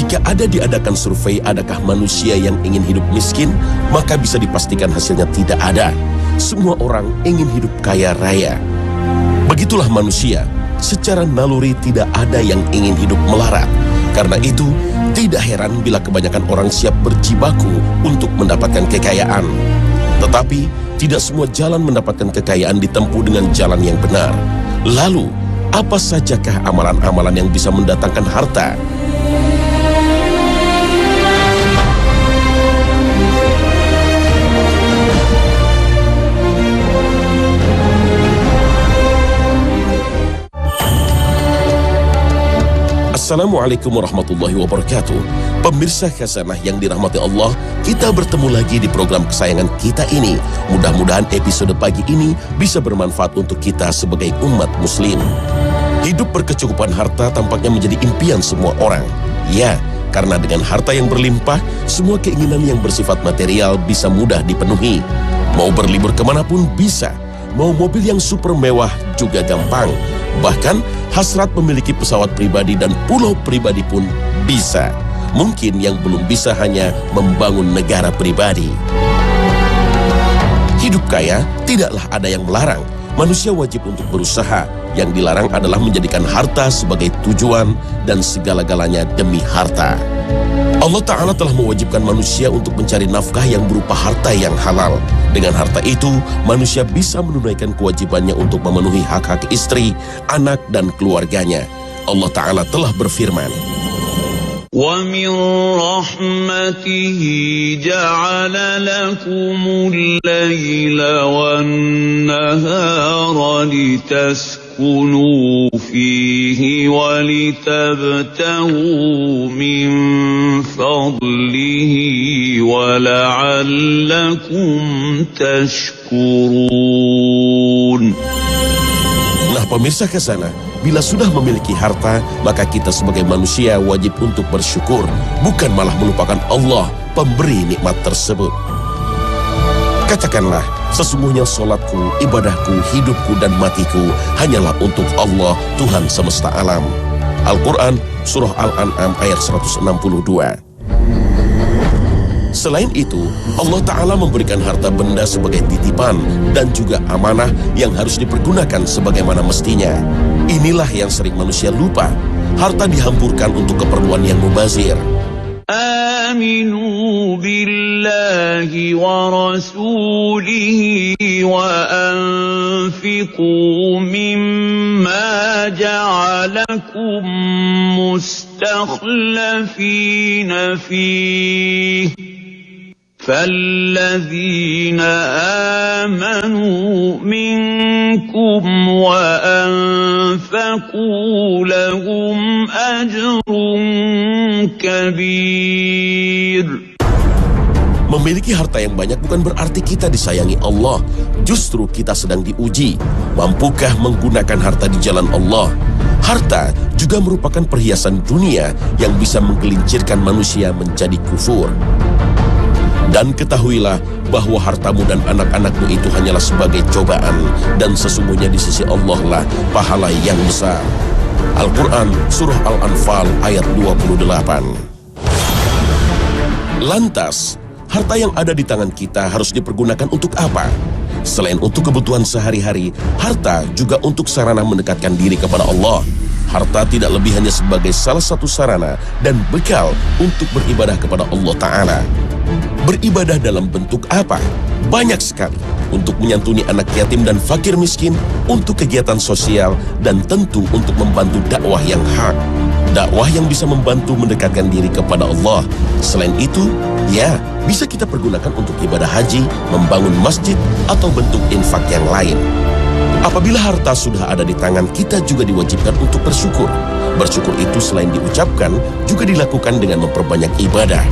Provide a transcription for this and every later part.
Jika ada diadakan survei adakah manusia yang ingin hidup miskin, maka bisa dipastikan hasilnya tidak ada. Semua orang ingin hidup kaya raya. Begitulah manusia, secara naluri tidak ada yang ingin hidup melarat. Karena itu, tidak heran bila kebanyakan orang siap berjibaku untuk mendapatkan kekayaan. Tetapi, tidak semua jalan mendapatkan kekayaan ditempuh dengan jalan yang benar. Lalu, apa sajakah amalan-amalan yang bisa mendatangkan harta? Assalamualaikum warahmatullahi wabarakatuh. Pemirsa Khazanah yang dirahmati Allah, kita bertemu lagi di program kesayangan kita ini. Mudah-mudahan episode pagi ini bisa bermanfaat untuk kita sebagai umat muslim. Hidup berkecukupan harta tampaknya menjadi impian semua orang. Ya, karena dengan harta yang berlimpah, semua keinginan yang bersifat material bisa mudah dipenuhi. Mau berlibur kemanapun bisa, mau mobil yang super mewah juga gampang. Bahkan hasrat memiliki pesawat pribadi dan pulau pribadi pun bisa. Mungkin yang belum bisa hanya membangun negara pribadi. Hidup kaya tidaklah ada yang melarang. Manusia wajib untuk berusaha. Yang dilarang adalah menjadikan harta sebagai tujuan dan segala-galanya demi harta. Allah Ta'ala telah mewajibkan manusia untuk mencari nafkah yang berupa harta yang halal. Dengan harta itu, manusia bisa menunaikan kewajibannya untuk memenuhi hak-hak istri, anak, dan keluarganya. Allah Ta'ala telah berfirman, وَمِنْ رَحْمَتِهِ جَعَلَ لَكُمُ اللَّيْلَ وَالنَّهَارَ لِتَسْكُنُوا فِيهِ وَلِتَبْتَغُوا مِنْ فَضْلِهِ وَلَعَلَّكُمْ تَشْكُرُونَ. Nah pemirsa Khazanah, bila sudah memiliki harta, maka kita sebagai manusia wajib untuk bersyukur, bukan malah melupakan Allah, pemberi nikmat tersebut. Katakanlah, sesungguhnya solatku, ibadahku, hidupku, dan matiku hanyalah untuk Allah, Tuhan semesta alam. Al-Quran, Surah Al-An'am ayat 162. Selain itu, Allah Ta'ala memberikan harta benda sebagai titipan dan juga amanah yang harus dipergunakan sebagaimana mestinya. Inilah yang sering manusia lupa. Harta dihampurkan untuk keperluan yang mubazir. آمنوا بالله ورسوله وأنفقوا مما جعلكم مستخلفين فيه فالذين آمنوا منكم وأنفقوا لهم أجر كبير. Memiliki harta yang banyak bukan berarti kita disayangi Allah. Justru kita sedang diuji. Mampukah menggunakan harta di jalan Allah? Harta juga merupakan perhiasan dunia yang bisa menggelincirkan manusia menjadi kufur. Dan ketahuilah bahwa hartamu dan anak-anakmu itu hanyalah sebagai cobaan, dan sesungguhnya di sisi Allah lah pahala yang besar. Al-Quran, Surah Al-Anfal ayat 28. Lantas, harta yang ada di tangan kita harus dipergunakan untuk apa? Selain untuk kebutuhan sehari-hari, harta juga untuk sarana mendekatkan diri kepada Allah. Harta tidak lebih hanya sebagai salah satu sarana dan bekal untuk beribadah kepada Allah Ta'ala. Beribadah dalam bentuk apa? Banyak sekali. Untuk menyantuni anak yatim dan fakir miskin, untuk kegiatan sosial, dan tentu untuk membantu dakwah yang hak. Dakwah yang bisa membantu mendekatkan diri kepada Allah. Selain itu, ya, bisa kita pergunakan untuk ibadah haji, membangun masjid, atau bentuk infak yang lain. Apabila harta sudah ada di tangan, kita juga diwajibkan untuk bersyukur. Bersyukur itu selain diucapkan, juga dilakukan dengan memperbanyak ibadah.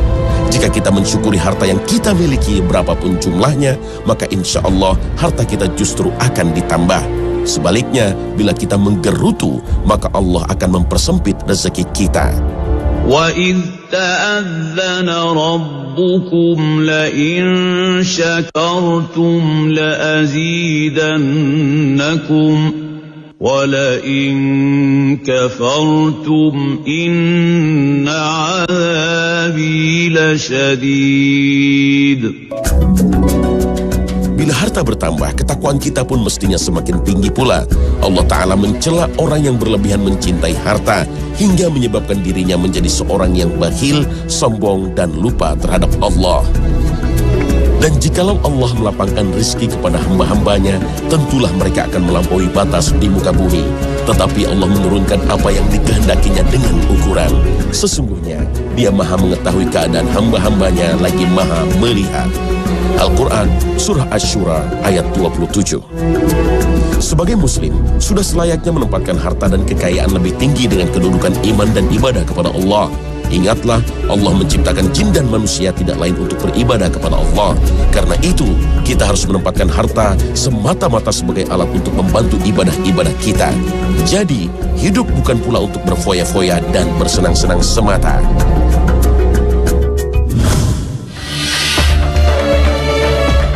Jika kita mensyukuri harta yang kita miliki berapapun jumlahnya, maka insya Allah harta kita justru akan ditambah. Sebaliknya, bila kita menggerutu, maka Allah akan mempersempit rezeki kita. وَإِذْ تَأَذَّنَ رَبُّكُمْ لَئِن شَكَرْتُمْ لَأَزِيدَنَّكُمْ وَلَئِن كَفَرْتُمْ إِنَّ عَذَابِي لَشَدِيدٌ. Bila harta bertambah, ketakwaan kita pun mestinya semakin tinggi pula. Allah Ta'ala mencela orang yang berlebihan mencintai harta hingga menyebabkan dirinya menjadi seorang yang bakhil, sombong, dan lupa terhadap Allah. Dan jikalau Allah melapangkan rizki kepada hamba-hambanya, tentulah mereka akan melampaui batas di muka bumi. Tetapi Allah menurunkan apa yang dikehendakinya dengan ukuran. Sesungguhnya, Dia maha mengetahui keadaan hamba-hambanya lagi maha melihat. Al-Quran, Surah Asy-Syura, ayat 27. Sebagai muslim, sudah selayaknya menempatkan harta dan kekayaan lebih tinggi dengan kedudukan iman dan ibadah kepada Allah. Ingatlah, Allah menciptakan jin dan manusia tidak lain untuk beribadah kepada Allah. Karena itu, kita harus menempatkan harta semata-mata sebagai alat untuk membantu ibadah-ibadah kita. Jadi, hidup bukan pula untuk berfoya-foya dan bersenang-senang semata.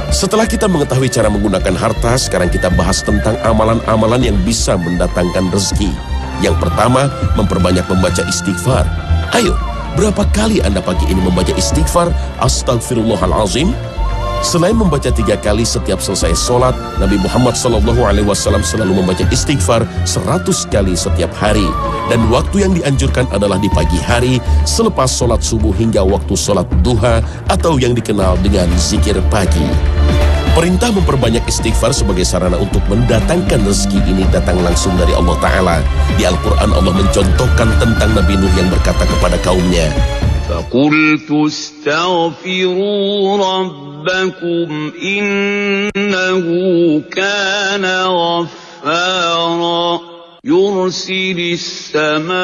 Setelah kita mengetahui cara menggunakan harta, sekarang kita bahas tentang amalan-amalan yang bisa mendatangkan rezeki. Yang pertama, memperbanyak membaca istighfar. Ayo, berapa kali Anda pagi ini membaca istighfar? Astaghfirullahalazim. Selain membaca 3 kali setiap selesai sholat, Nabi Muhammad SAW selalu membaca istighfar 100 kali setiap hari. Dan waktu yang dianjurkan adalah di pagi hari, selepas sholat subuh hingga waktu sholat duha, atau yang dikenal dengan zikir pagi. Perintah memperbanyak istighfar sebagai sarana untuk mendatangkan rezeki ini datang langsung dari Allah Ta'ala. Di Al-Quran Allah mencontohkan tentang Nabi Nuh yang berkata kepada kaumnya, فَقُلْتُ اسْتَغْفِرُوا رَبَّكُمْ إِنَّهُ كَانَ غَفَّارًا يُرْسِلِ السَّمَاءَ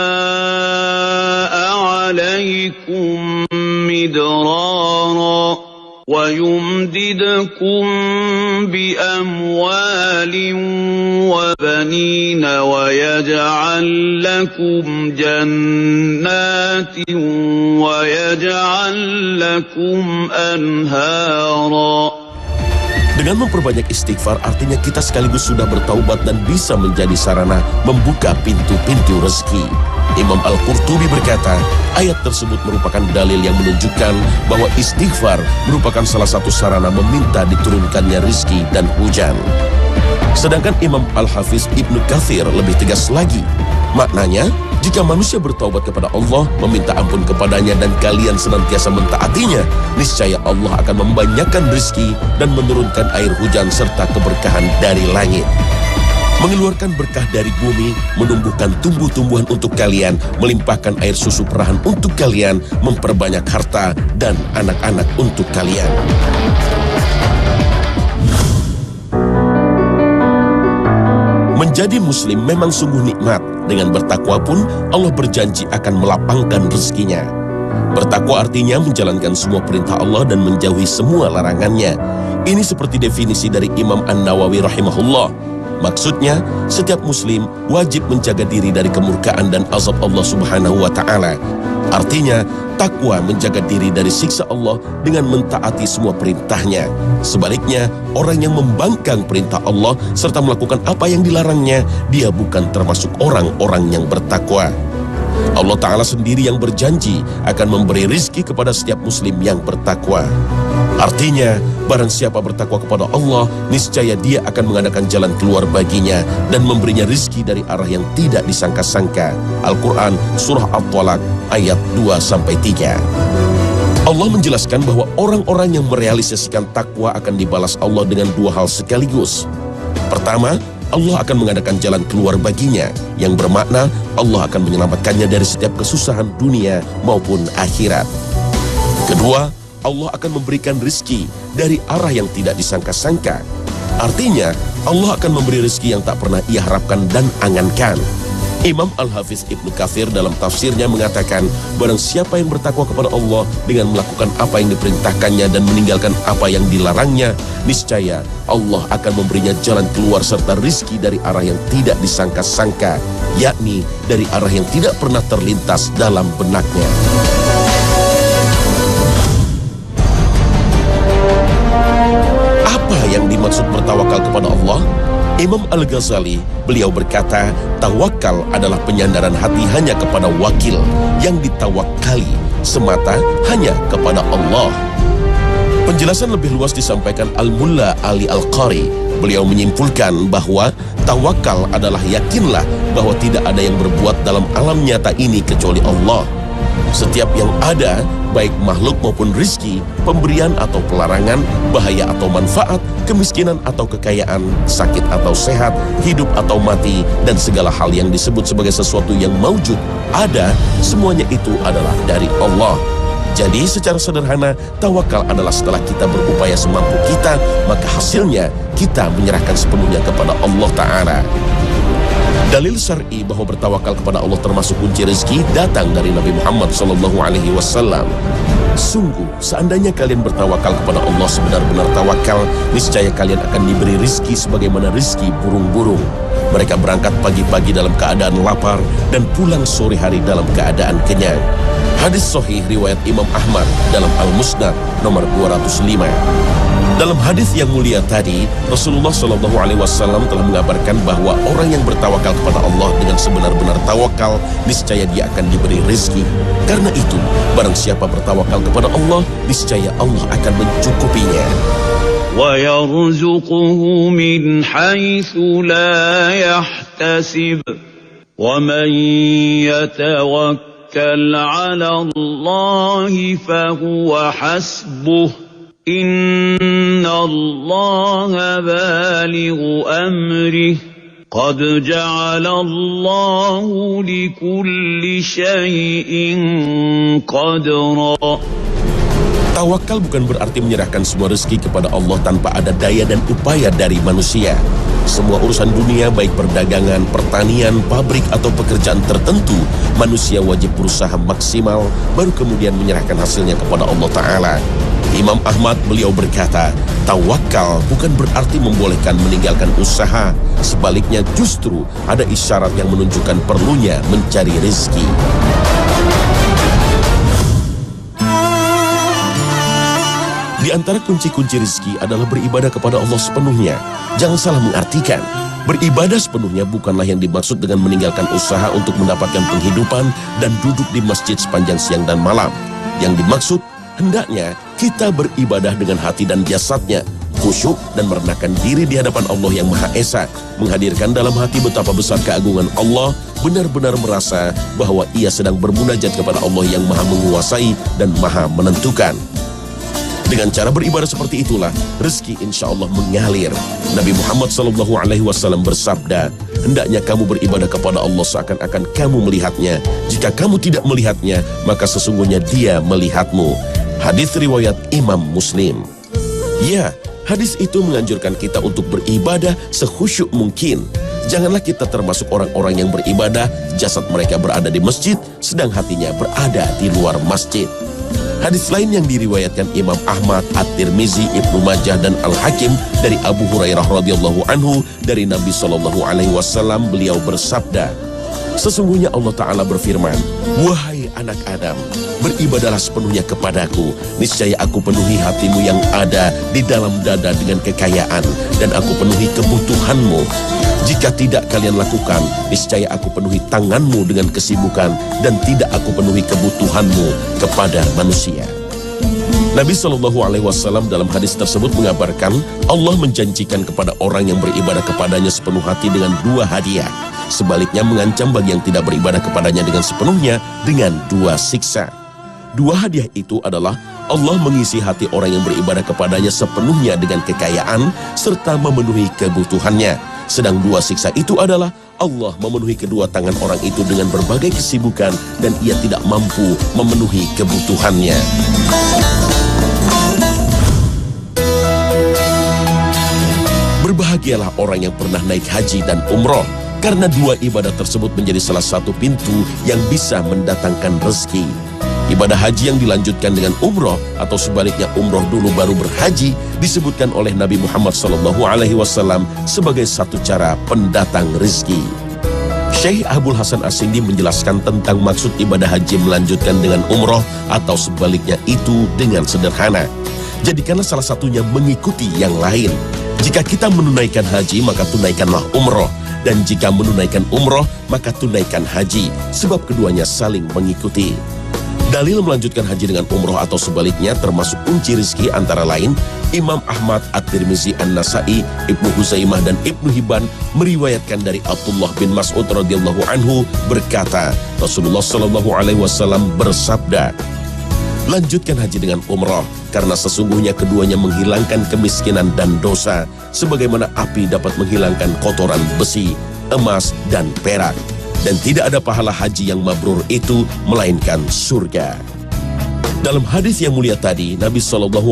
عَلَيْكُمْ مِدْرَارًا وَيُمْدِدْكُمْ بِأَمْوَالٍ وَبَنِينَ وَيَجْعَلْ لَكُمْ جَنَّاتٍ وَيَجْعَلْ لَكُمْ أَنْهَارًا. Dengan memperbanyak istighfar artinya kita sekaligus sudah bertaubat dan bisa menjadi sarana membuka pintu-pintu rezeki. Imam Al-Qurtubi berkata, ayat tersebut merupakan dalil yang menunjukkan bahwa istighfar merupakan salah satu sarana meminta diturunkannya rizki dan hujan. Sedangkan Imam Al-Hafiz Ibnu Katsir lebih tegas lagi. Maknanya, jika manusia bertaubat kepada Allah, meminta ampun kepadanya dan kalian senantiasa mentaatinya, niscaya Allah akan membanyakkan rizki dan menurunkan air hujan serta keberkahan dari langit. Mengeluarkan berkah dari bumi, menumbuhkan tumbuh-tumbuhan untuk kalian, melimpahkan air susu perahan untuk kalian, memperbanyak harta dan anak-anak untuk kalian. Menjadi muslim memang sungguh nikmat. Dengan bertakwa pun Allah berjanji akan melapangkan rezekinya. Bertakwa artinya menjalankan semua perintah Allah dan menjauhi semua larangannya. Ini seperti definisi dari Imam An-Nawawi rahimahullah. Maksudnya, setiap muslim wajib menjaga diri dari kemurkaan dan azab Allah Subhanahu wa Ta'ala. Artinya, takwa menjaga diri dari siksa Allah dengan mentaati semua perintahnya. Sebaliknya, orang yang membangkang perintah Allah serta melakukan apa yang dilarangnya, dia bukan termasuk orang-orang yang bertakwa. Allah Ta'ala sendiri yang berjanji akan memberi rizki kepada setiap muslim yang bertakwa. Artinya, barang siapa bertakwa kepada Allah, niscaya dia akan mengadakan jalan keluar baginya dan memberinya rizki dari arah yang tidak disangka-sangka. Al-Quran, Surah At-Talaq, ayat 2-3. Allah menjelaskan bahwa orang-orang yang merealisasikan takwa akan dibalas Allah dengan 2 hal sekaligus. Pertama, Allah akan mengadakan jalan keluar baginya, yang bermakna Allah akan menyelamatkannya dari setiap kesusahan dunia maupun akhirat. Kedua, Allah akan memberikan rizki dari arah yang tidak disangka-sangka. Artinya, Allah akan memberi rizki yang tak pernah ia harapkan dan angankan. Imam Al-Hafiz Ibnu Katsir dalam tafsirnya mengatakan, barang siapa yang bertakwa kepada Allah dengan melakukan apa yang diperintahkannya dan meninggalkan apa yang dilarangnya, niscaya Allah akan memberinya jalan keluar serta rizki dari arah yang tidak disangka-sangka, yakni dari arah yang tidak pernah terlintas dalam benaknya. Apa yang dimaksud bertawakal kepada Allah? Imam Al-Ghazali, beliau berkata, tawakal adalah penyandaran hati hanya kepada wakil yang ditawakali semata hanya kepada Allah. Penjelasan lebih luas disampaikan Al-Mulla Ali Al-Qari. Beliau menyimpulkan bahwa tawakal adalah yakinlah bahwa tidak ada yang berbuat dalam alam nyata ini kecuali Allah. Setiap yang ada, baik makhluk maupun rizki, pemberian atau pelarangan, bahaya atau manfaat, kemiskinan atau kekayaan, sakit atau sehat, hidup atau mati, dan segala hal yang disebut sebagai sesuatu yang maujud, ada, semuanya itu adalah dari Allah. Jadi secara sederhana, tawakal adalah setelah kita berupaya semampu kita, maka hasilnya kita menyerahkan sepenuhnya kepada Allah Ta'ala. Dalil syar'i bahwa bertawakal kepada Allah termasuk kunci rezeki datang dari Nabi Muhammad SAW. Sungguh, seandainya kalian bertawakal kepada Allah sebenar-benar tawakal, niscaya kalian akan diberi rizki sebagaimana rizki burung-burung. Mereka berangkat pagi-pagi dalam keadaan lapar dan pulang sore hari dalam keadaan kenyang. Hadis sahih riwayat Imam Ahmad dalam Al-Musnad nomor 205. Dalam hadis yang mulia tadi, Rasulullah SAW telah mengabarkan bahwa orang yang bertawakal kepada Allah dengan sebenar-benar tawakal, niscaya dia akan diberi rezeki. Karena itu, barang siapa bertawakal kepada Allah, niscaya Allah akan mencukupinya. وَيَرْزُقُهُ مِنْ حَيْثُ لَا يَحْتَسِبُ وَمَنْ يَتَوَكَّلْ عَلَى اللَّهِ فَهُوَ حَسْبُهُ إِنَّ اللَّهَ بالغ أَمْرِهِ قَدْ جَعَلَ اللَّهُ لِكُلِّ شَيْءٍ قَدْرًا. Tawakal bukan berarti menyerahkan semua rezeki kepada Allah tanpa ada daya dan upaya dari manusia. Semua urusan dunia, baik perdagangan, pertanian, pabrik, atau pekerjaan tertentu, manusia wajib berusaha maksimal, baru kemudian menyerahkan hasilnya kepada Allah Ta'ala. Imam Ahmad beliau berkata, tawakal bukan berarti membolehkan meninggalkan usaha. Sebaliknya justru ada isyarat yang menunjukkan perlunya mencari rezeki. Di antara kunci-kunci rezeki adalah beribadah kepada Allah sepenuhnya. Jangan salah mengartikan, beribadah sepenuhnya bukanlah yang dimaksud dengan meninggalkan usaha untuk mendapatkan penghidupan dan duduk di masjid sepanjang siang dan malam. Yang dimaksud, hendaknya kita beribadah dengan hati dan jasadnya, khusyuk dan merendahkan diri di hadapan Allah yang Maha Esa, menghadirkan dalam hati betapa besar keagungan Allah, benar-benar merasa bahwa ia sedang bermunajat kepada Allah yang Maha menguasai dan Maha menentukan. Dengan cara beribadah seperti itulah rezeki insya Allah mengalir. Nabi Muhammad SAW bersabda, hendaknya kamu beribadah kepada Allah seakan-akan kamu melihatnya. Jika kamu tidak melihatnya, maka sesungguhnya Dia melihatmu. Hadis riwayat Imam Muslim. Ya, hadis itu menganjurkan kita untuk beribadah sekhusyuk mungkin. Janganlah kita termasuk orang-orang yang beribadah, jasad mereka berada di masjid, sedang hatinya berada di luar masjid. Hadis lain yang diriwayatkan Imam Ahmad, At-Tirmizi, Ibnu Majah dan Al-Hakim dari Abu Hurairah radhiyallahu anhu dari Nabi SAW, beliau bersabda, sesungguhnya Allah Ta'ala berfirman, wahai anak Adam, beribadahlah sepenuhnya kepadaku, niscaya aku penuhi hatimu yang ada di dalam dada dengan kekayaan, dan aku penuhi kebutuhanmu. Jika tidak kalian lakukan, niscaya aku penuhi tanganmu dengan kesibukan, dan tidak aku penuhi kebutuhanmu kepada manusia. Nabi SAW dalam hadis tersebut mengabarkan, Allah menjanjikan kepada orang yang beribadah kepadanya sepenuh hati dengan 2 hadiah. Sebaliknya mengancam bagi yang tidak beribadah kepadanya dengan sepenuhnya dengan 2 siksa. 2 hadiah itu adalah Allah mengisi hati orang yang beribadah kepadanya sepenuhnya dengan kekayaan serta memenuhi kebutuhannya. Sedang 2 siksa itu adalah Allah memenuhi kedua tangan orang itu dengan berbagai kesibukan dan ia tidak mampu memenuhi kebutuhannya. Berbahagialah orang yang pernah naik haji dan umroh, karena 2 ibadah tersebut menjadi salah satu pintu yang bisa mendatangkan rezeki. Ibadah haji yang dilanjutkan dengan umroh atau sebaliknya umroh dulu baru berhaji disebutkan oleh Nabi Muhammad SAW sebagai satu cara pendatang rezeki. Syekh Abdul Hasan As-Sindi menjelaskan tentang maksud ibadah haji melanjutkan dengan umroh atau sebaliknya itu dengan sederhana. Jadikanlah salah satunya mengikuti yang lain. Jika kita menunaikan haji, maka tunaikanlah umroh. Dan jika menunaikan umroh, maka tunaikan haji. Sebab keduanya saling mengikuti. Dalil melanjutkan haji dengan umroh atau sebaliknya termasuk kunci rizki antara lain Imam Ahmad, At-Tirmizi, An-Nasai, Ibnu Huzaimah dan Ibnu Hibban meriwayatkan dari Abdullah bin Mas'ud radhiyallahu anhu berkata, Rasulullah shallallahu alaihi wasallam bersabda, lanjutkan haji dengan umroh, karena sesungguhnya keduanya menghilangkan kemiskinan dan dosa, sebagaimana api dapat menghilangkan kotoran besi, emas, dan perak. Dan tidak ada pahala haji yang mabrur itu, melainkan surga. Dalam hadis yang mulia tadi, Nabi SAW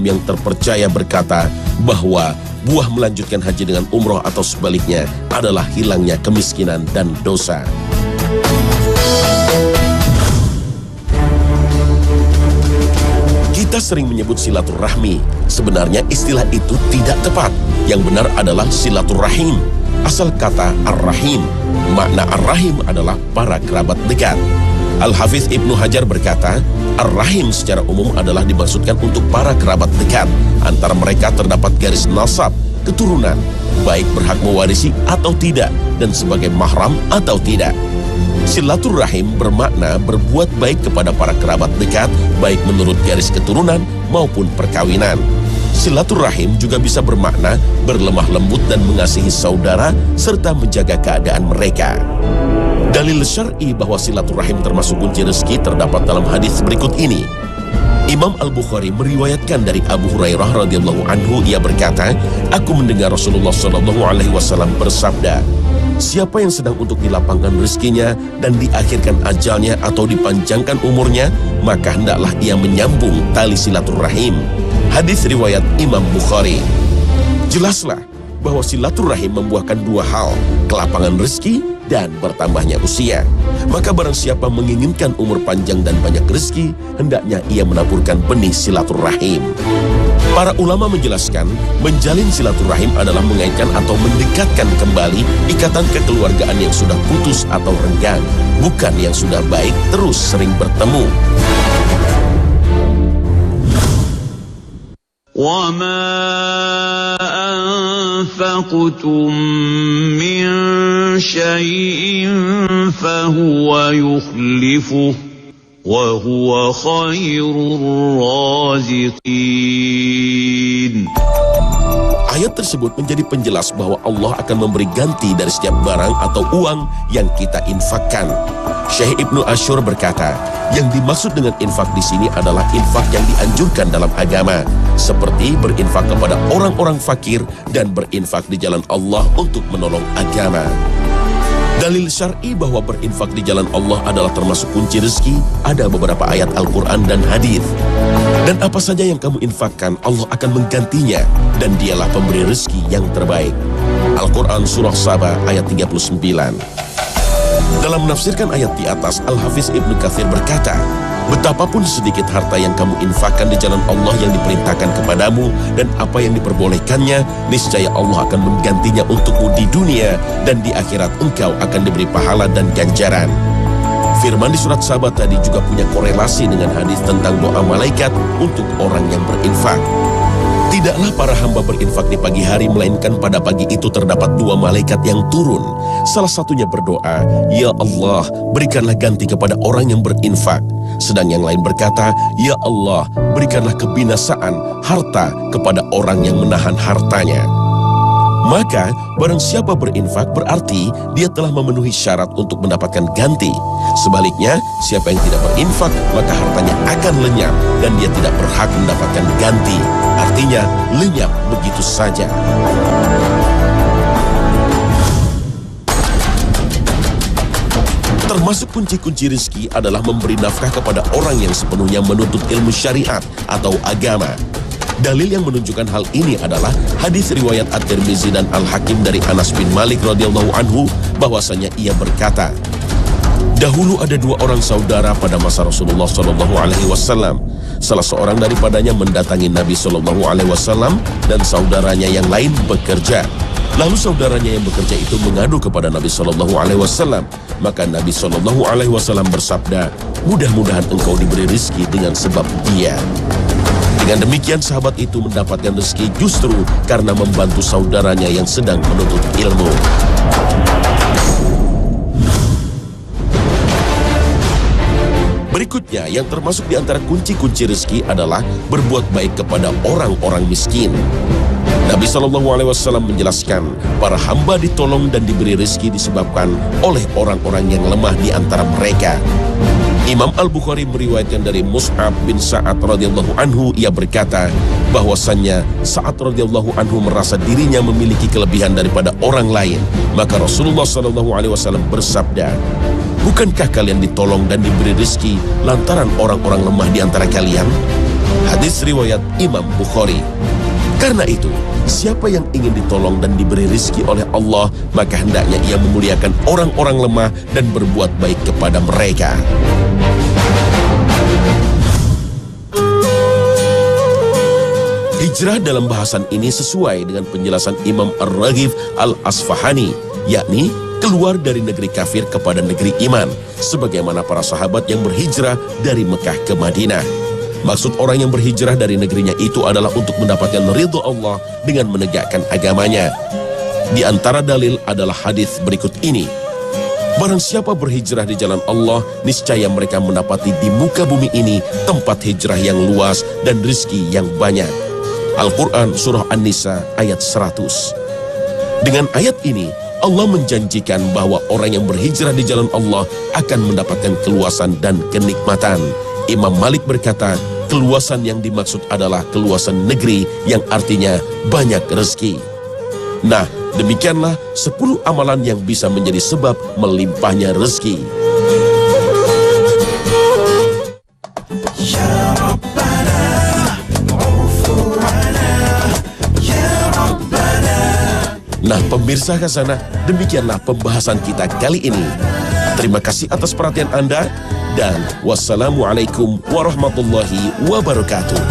yang terpercaya berkata bahwa buah melanjutkan haji dengan umroh atau sebaliknya adalah hilangnya kemiskinan dan dosa. Kita sering menyebut silaturahmi. Sebenarnya istilah itu tidak tepat. Yang benar adalah silaturahim. Asal kata ar-rahim. Makna ar-rahim adalah para kerabat dekat. Al-Hafiz Ibnu Hajar berkata, ar-rahim secara umum adalah dimaksudkan untuk para kerabat dekat. Antara mereka terdapat garis nasab, keturunan, baik berhak mewarisi atau tidak, dan sebagai mahram atau tidak. Silaturahim bermakna berbuat baik kepada para kerabat dekat, baik menurut garis keturunan maupun perkawinan. Silaturahim juga bisa bermakna berlemah lembut dan mengasihi saudara serta menjaga keadaan mereka. Dalil syar'i bahwa silaturahim termasuk kunci rezeki terdapat dalam hadis berikut ini. Imam Al-Bukhari meriwayatkan dari Abu Hurairah radhiyallahu anhu, ia berkata, aku mendengar Rasulullah SAW bersabda, siapa yang sedang untuk dilapangkan rezekinya dan diakhirkan ajalnya atau dipanjangkan umurnya, maka hendaklah ia menyambung tali silaturahim. Hadis riwayat Imam Bukhari. Jelaslah bahwa silaturahim membuahkan dua hal, kelapangan rezeki dan bertambahnya usia. Maka barang siapa menginginkan umur panjang dan banyak rezeki, hendaknya ia menaburkan benih silaturahim. Para ulama menjelaskan, menjalin silaturahim adalah mengaitkan atau mendekatkan kembali ikatan kekeluargaan yang sudah putus atau renggang, bukan yang sudah baik terus sering bertemu. وَمَا أَنفَقْتُم مِّن شَيْءٍ فَهُوَ يُخْلِفُهُ وَهُوَ خَيْرُ الرَّازِقِينَ. Ayat tersebut menjadi penjelas bahwa Allah akan memberi ganti dari setiap barang atau uang yang kita infakkan. Syekh Ibnu Ashur berkata, yang dimaksud dengan infak di sini adalah infak yang dianjurkan dalam agama, seperti berinfak kepada orang-orang fakir dan berinfak di jalan Allah untuk menolong agama. Dalil syar'i bahwa berinfak di jalan Allah adalah termasuk kunci rezeki ada beberapa ayat Al-Quran dan hadis. Dan apa saja yang kamu infakkan, Allah akan menggantinya, dan dialah pemberi rezeki yang terbaik. Al-Quran Surah Saba ayat 39. Dalam menafsirkan ayat di atas, Al-Hafiz Ibnu Katsir berkata, betapapun sedikit harta yang kamu infakkan di jalan Allah yang diperintahkan kepadamu dan apa yang diperbolehkannya, niscaya Allah akan menggantinya untukmu di dunia, dan di akhirat engkau akan diberi pahala dan ganjaran. Firman di surat Saba tadi juga punya korelasi dengan hadis tentang doa malaikat untuk orang yang berinfak. Tidaklah para hamba berinfak di pagi hari, melainkan pada pagi itu terdapat dua malaikat yang turun. Salah satunya berdoa, ya Allah, berikanlah ganti kepada orang yang berinfak. Sedang yang lain berkata, ya Allah, berikanlah kebinasaan harta kepada orang yang menahan hartanya. Maka, barang siapa berinfak berarti dia telah memenuhi syarat untuk mendapatkan ganti. Sebaliknya, siapa yang tidak berinfak, maka hartanya akan lenyap dan dia tidak berhak mendapatkan ganti. Artinya, lenyap begitu saja. Termasuk kunci-kunci rezeki adalah memberi nafkah kepada orang yang sepenuhnya menuntut ilmu syariat atau agama. Dalil yang menunjukkan hal ini adalah hadis riwayat At-Tirmizi dan Al-Hakim dari Anas bin Malik radhiyallahu anhu, bahwasanya ia berkata, dahulu ada dua orang saudara pada masa Rasulullah SAW. Salah seorang daripadanya mendatangi Nabi SAW dan saudaranya yang lain bekerja. Lalu saudaranya yang bekerja itu mengadu kepada Nabi SAW. Maka Nabi SAW bersabda, mudah-mudahan engkau diberi rezeki dengan sebab dia. Dengan demikian sahabat itu mendapatkan rezeki justru karena membantu saudaranya yang sedang menuntut ilmu. Berikutnya yang termasuk di antara kunci-kunci rezeki adalah berbuat baik kepada orang-orang miskin. Nabi SAW menjelaskan, para hamba ditolong dan diberi rezeki disebabkan oleh orang-orang yang lemah di antara mereka. Imam Al-Bukhari meriwayatkan dari Mus'ab bin Sa'ad radhiyallahu anhu, ia berkata bahwasannya Sa'ad radhiyallahu anhu merasa dirinya memiliki kelebihan daripada orang lain. Maka Rasulullah SAW bersabda, bukankah kalian ditolong dan diberi rezeki lantaran orang-orang lemah di antara kalian? Hadis riwayat Imam Bukhari. Karena itu, siapa yang ingin ditolong dan diberi rezeki oleh Allah, maka hendaknya ia memuliakan orang-orang lemah dan berbuat baik kepada mereka. Hijrah dalam bahasan ini sesuai dengan penjelasan Imam Ar-Raghib Al-Asfahani, yakni keluar dari negeri kafir kepada negeri iman, sebagaimana para sahabat yang berhijrah dari Mekah ke Madinah. Maksud orang yang berhijrah dari negerinya itu adalah untuk mendapatkan ridho Allah dengan menegakkan agamanya. Di antara dalil adalah hadis berikut ini. Barang siapa berhijrah di jalan Allah, niscaya mereka mendapati di muka bumi ini tempat hijrah yang luas dan rezeki yang banyak. Al-Quran Surah An-Nisa ayat 100. Dengan ayat ini, Allah menjanjikan bahwa orang yang berhijrah di jalan Allah akan mendapatkan keluasan dan kenikmatan. Imam Malik berkata, keluasan yang dimaksud adalah keluasan negeri yang artinya banyak rezeki. Nah, demikianlah 10 amalan yang bisa menjadi sebab melimpahnya rezeki. Nah, pemirsa Khazanah, demikianlah pembahasan kita kali ini. Terima kasih atas perhatian Anda dan wassalamualaikum warahmatullahi wabarakatuh.